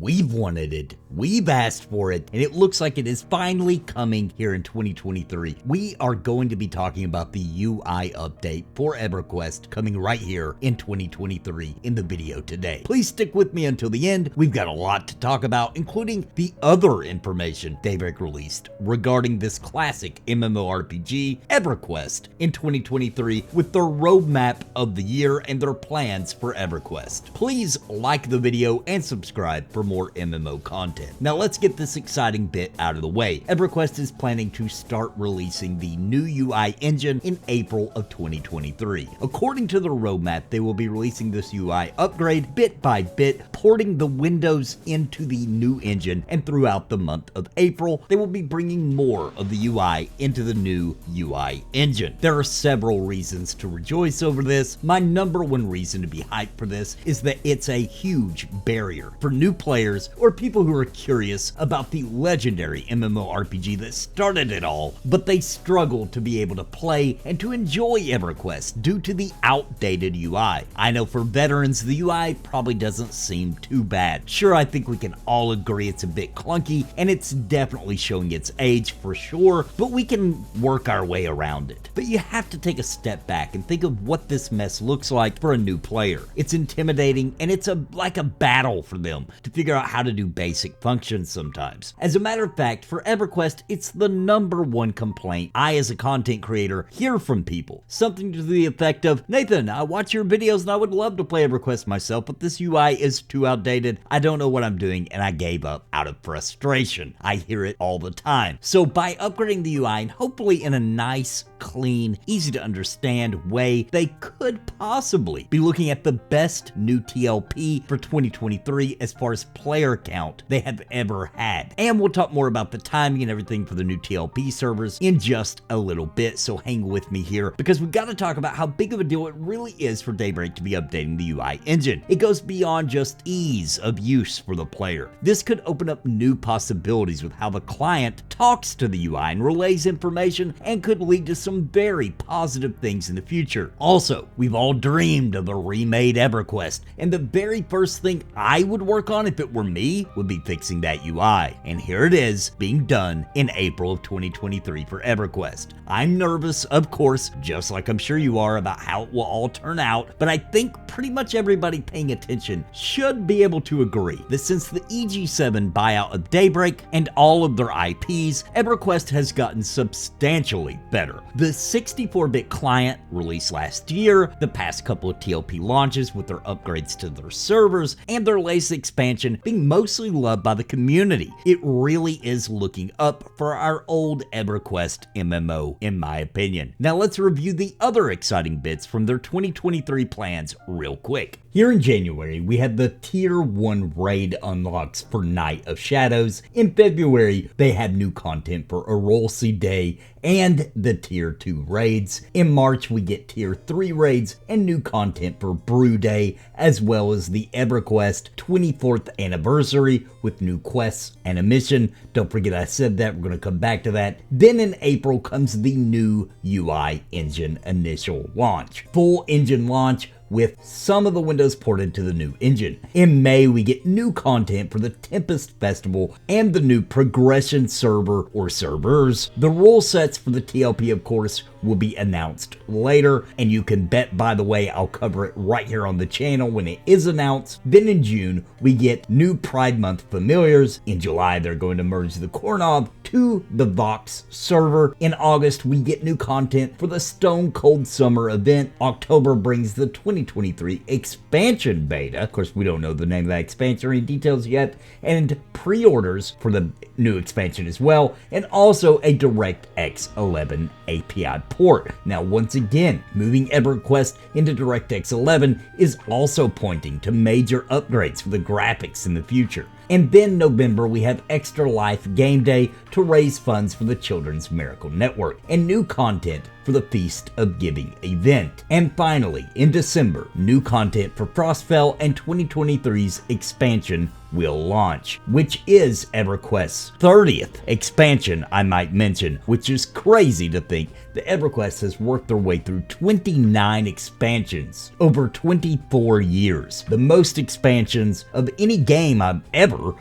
We've wanted it, we've asked for it, and it looks like it is finally coming here in 2023. We are going to be talking about the UI update for EverQuest coming right here in 2023 in the video today. Please stick with me until the end. We've got a lot to talk about, including the other information Daybreak released regarding this classic MMORPG, EverQuest, in 2023 with their roadmap of the year and their plans for EverQuest. Please like the video and subscribe for more MMO content. Now let's get this exciting bit out of the way. EverQuest is planning to start releasing the new UI engine in April of 2023. According to the roadmap, they will be releasing this UI upgrade bit by bit, porting the windows into the new engine, and throughout the month of April, they will be bringing more of the UI into the new UI engine. There are several reasons to rejoice over this. My number one reason to be hyped for this is that it's a huge barrier for new players or people who are curious about the legendary MMORPG that started it all, but they struggle to be able to play and to enjoy EverQuest due to the outdated UI. I know for veterans, the UI probably doesn't seem too bad. Sure, I think we can all agree it's a bit clunky, and it's definitely showing its age for sure, but we can work our way around it. But you have to take a step back and think of what this mess looks like for a new player. It's intimidating, and it's like a battle for them to figure out how to do basic functions sometimes. As a matter of fact, for EverQuest, it's the #1 complaint I as a content creator hear from people. Something to the effect of, Nathan, I watch your videos and I would love to play EverQuest myself, but this UI is too outdated. I don't know what I'm doing and I gave up out of frustration. I hear it all the time. So by upgrading the UI and hopefully in a nice, clean, easy to understand way, they could possibly be looking at the best new TLP for 2023 as far as player count they have ever had. And we'll talk more about the timing and everything for the new TLP servers in just a little bit, so hang with me here because we've got to talk about how big of a deal it really is for Daybreak to be updating the UI engine. It goes beyond just ease of use for the player. This could open up new possibilities with how the client talks to the UI and relays information, and could lead to some very positive things in the future. Also, we've all dreamed of a remade EverQuest, and the very first thing I would work on if it were me would be fixing that UI. And here it is being done in April of 2023 for EverQuest. I'm nervous, of course, just like I'm sure you are, about how it will all turn out, but I think pretty much everybody paying attention should be able to agree that since the EG7 buyout of Daybreak and all of their IPs, EverQuest has gotten substantially better. The 64-bit client released last year, the past couple of TLP launches with their upgrades to their servers, and their latest expansion being mostly loved by the community. It really is looking up for our old EverQuest MMO, in my opinion. Now let's review the other exciting bits from their 2023 plans real quick. Here in January, we had the Tier 1 raid unlocks for Night of Shadows. In February, they had new content for Orolsi Day and the Tier 2 raids. In March, we get Tier 3 raids and new content for Brew Day, as well as the EverQuest 24th anniversary with new quests and a mission. Don't forget I said that, we're going to come back to that. Then in April comes the new UI engine initial launch. Full engine launch with some of the windows ported to the new engine. In May, we get new content for the Tempest Festival and the new progression server or servers. The rule sets for the TLP, of course, will be announced later, and you can bet, by the way, I'll cover it right here on the channel when it is announced. Then in June, we get new Pride Month familiars. In July, they're going to merge the Kornov to the Vox server. In August, we get new content for the Stone Cold Summer event. October brings the 2023 expansion beta. Of course, we don't know the name of that expansion or any details yet, and pre-orders for the new expansion as well, and also a DirectX 11 API port. Now, once again, moving EverQuest into DirectX 11 is also pointing to major upgrades for the graphics in the future. And then November, we have Extra Life Game Day to raise funds for the Children's Miracle Network, and new content for the Feast of Giving event. And finally, in December, new content for Frostfell and 2023's expansion will launch, which is EverQuest's 30th expansion, I might mention, which is crazy to think that EverQuest has worked their way through 29 expansions over 24 years. The most expansions of any game I've ever,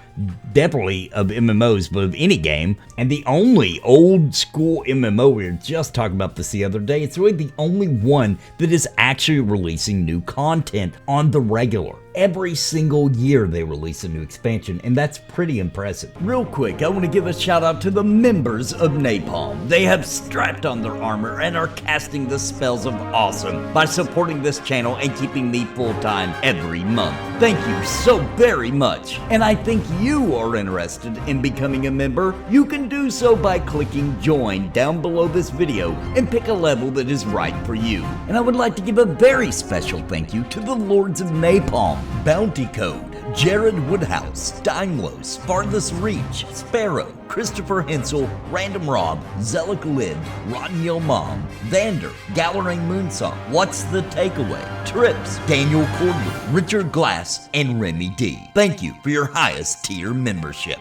definitely of MMOs, but of any game, and the only old school MMO, we were just talking about this the other day, it's really the only one that is actually releasing new content on the regular. Every single year they release a new expansion, and that's pretty impressive. Real quick, I want to give a shout out to the members of Napalm. They have strapped on their armor and are casting the spells of awesome by supporting this channel and keeping me full-time every month. Thank you so very much. And I think you are interested in becoming a member. You can do so by clicking join down below this video and pick a level that is right for you. And I would like to give a very special thank you to the Lords of Napalm, Bounty Code, Jared Woodhouse, Daimlos, Farthest Reach, Sparrow, Christopher Hensel, Random Rob, Zelik Lid, Rodniel Mom, Vander, Gallerang Moonsong, What's the Takeaway, Trips, Daniel Cordley, Richard Glass, and Remy D. Thank you for your highest tier membership.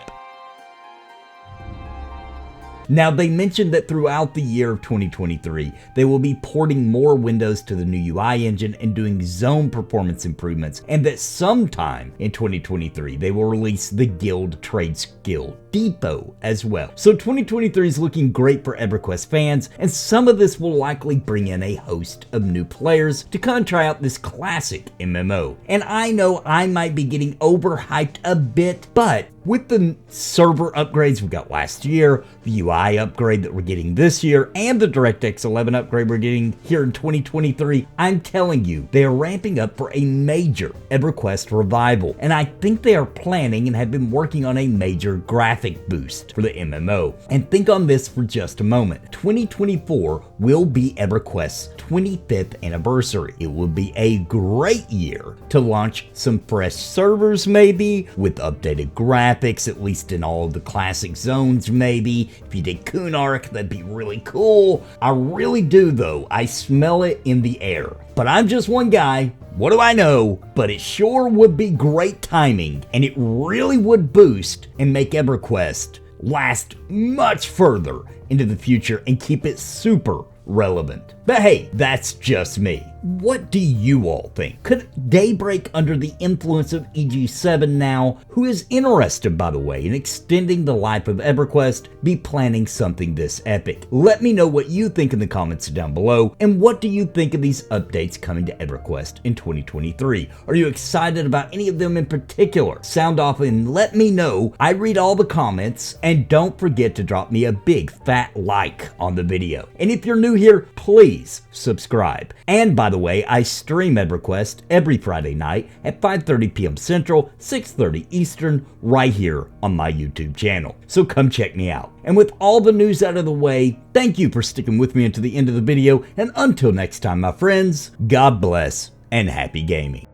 Now, they mentioned that throughout the year of 2023, they will be porting more windows to the new UI engine and doing zone performance improvements, and that sometime in 2023, they will release the Guild Trade Skill Depot as well. So 2023 is looking great for EverQuest fans, and some of this will likely bring in a host of new players to come try out this classic MMO. And I know I might be getting overhyped a bit, but with the server upgrades we got last year, the UI upgrade that we're getting this year, and the DirectX 11 upgrade we're getting here in 2023, I'm telling you, they are ramping up for a major EverQuest revival. And I think they are planning and have been working on a major graphic boost for the MMO. And think on this for just a moment. 2024 will be EverQuest's 25th anniversary. It will be a great year to launch some fresh servers, maybe, with updated graphics, at least in all of the classic zones, maybe. If you did Kunark, that'd be really cool. I really do, though. I smell it in the air. But I'm just one guy. What do I know? But it sure would be great timing, and it really would boost and make EverQuest last much further into the future and keep it super relevant. But hey, that's just me. What do you all think? Could Daybreak, under the influence of EG7 now, who is interested, by the way, in extending the life of EverQuest, be planning something this epic? Let me know what you think in the comments down below, and what do you think of these updates coming to EverQuest in 2023? Are you excited about any of them in particular? Sound off and let me know. I read all the comments, and don't forget to drop me a big fat like on the video. And if you're new here, please subscribe. And by the way, I stream EverQuest every Friday night at 5:30 p.m. Central, 6:30 Eastern, right here on my YouTube channel. So come check me out. And with all the news out of the way, thank you for sticking with me until the end of the video. And until next time, my friends, God bless and happy gaming.